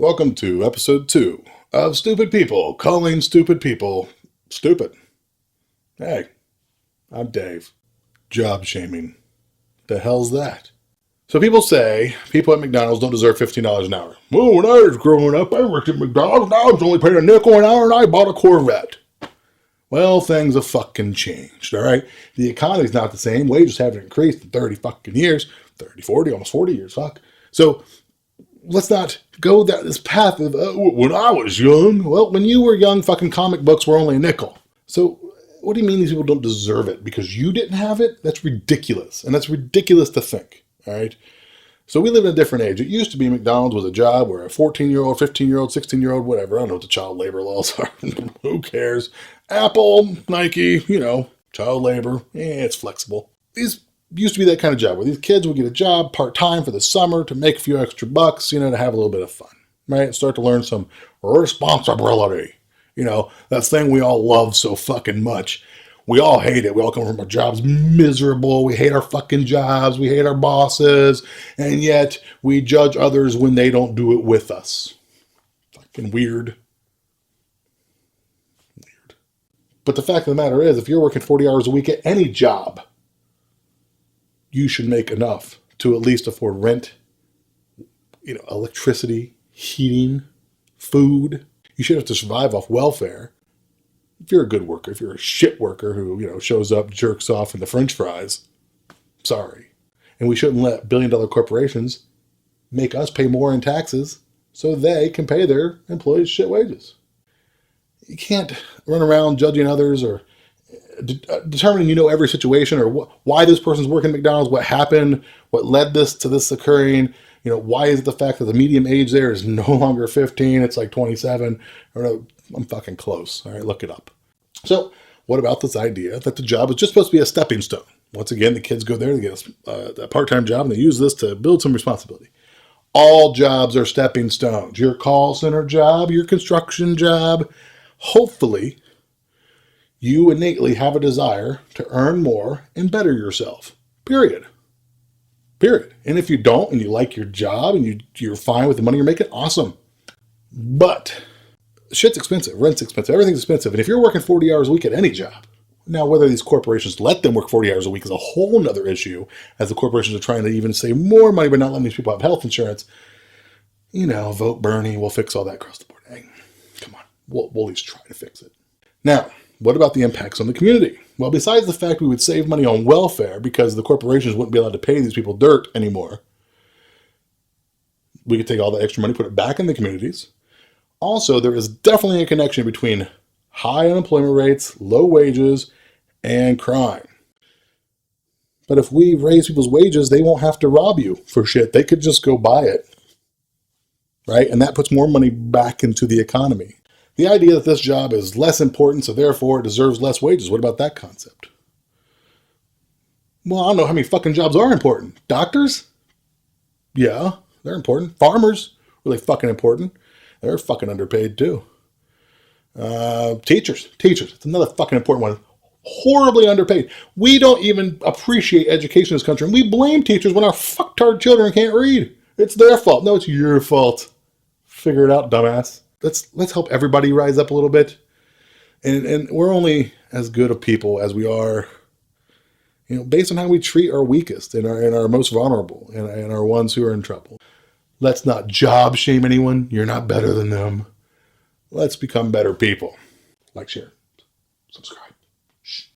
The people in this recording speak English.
Welcome to episode 2 of Stupid People Calling Stupid People Stupid. Hey, I'm Dave. Job shaming. The hell's that? So people say people at McDonald's don't deserve $15 an hour. Well, when I was growing up, I worked at McDonald's and I was only paid a nickel an hour and I bought a Corvette. Well, things have fucking changed, all right? The economy's not the same. Wages haven't increased in 30 fucking years. 30, 40, almost 40 years, fuck. So let's not go down this path of when I was young. Well, when you were young, fucking comic books were only a nickel. So what do you mean these people don't deserve it? Because you didn't have it? That's ridiculous. And that's ridiculous to think, all right? So we live in a different age. It used to be McDonald's was a job where a 14-year-old, 15-year-old, 16-year-old, whatever, I don't know what the child labor laws are. Who cares? Apple, Nike, child labor. It's flexible. These used to be that kind of job where these kids would get a job part-time for the summer to make a few extra bucks, to have a little bit of fun, right? Start to learn some responsibility. That thing we all love so fucking much. We all hate it. We all come from our jobs miserable. We hate our fucking jobs. We hate our bosses. And yet we judge others when they don't do it with us. Fucking weird. Weird. But the fact of the matter is, if you're working 40 hours a week at any job, you should make enough to at least afford rent, electricity, heating, food. You shouldn't have to survive off welfare. If you're a good worker, if you're a shit worker who, shows up, jerks off in the French fries, sorry. And we shouldn't let billion-dollar corporations make us pay more in taxes so they can pay their employees shit wages. You can't run around judging others or determining every situation or why this person's working at McDonald's, what happened, what led to this occurring. Why is it the fact that the median age there is no longer 15, it's like 27? I'm fucking close. All right, look it up. So what about this idea that the job is just supposed to be a stepping stone? Once again, the kids go there, they get a part-time job, and they use this to build some responsibility. All jobs are stepping stones. Your call center job, your construction job, hopefully you innately have a desire to earn more and better yourself. Period. And if you don't, and you like your job, and you're fine with the money you're making, awesome. But shit's expensive, rent's expensive, everything's expensive. And if you're working 40 hours a week at any job, now whether these corporations let them work 40 hours a week is a whole nother issue, as the corporations are trying to even save more money by not letting these people have health insurance. Vote Bernie, we'll fix all that across the board. Hey, come on, we'll at least try to fix it. Now, what about the impacts on the community? Well, besides the fact we would save money on welfare because the corporations wouldn't be allowed to pay these people dirt anymore, we could take all that extra money, put it back in the communities. Also, there is definitely a connection between high unemployment rates, low wages, and crime. But if we raise people's wages, they won't have to rob you for shit. They could just go buy it, right? And that puts more money back into the economy. The idea that this job is less important, so therefore it deserves less wages. What about that concept? Well, I don't know how many fucking jobs are important. Doctors? Yeah, they're important. Farmers? Really fucking important. They're fucking underpaid too. Teachers. It's another fucking important one. Horribly underpaid. We don't even appreciate education in this country, and we blame teachers when our fucktard children can't read. It's their fault. No, it's your fault. Figure it out, dumbass. Let's help everybody rise up a little bit. And we're only as good of people as we are, based on how we treat our weakest and our most vulnerable and our ones who are in trouble. Let's not job shame anyone. You're not better than them. Let's become better people. Like, share, subscribe.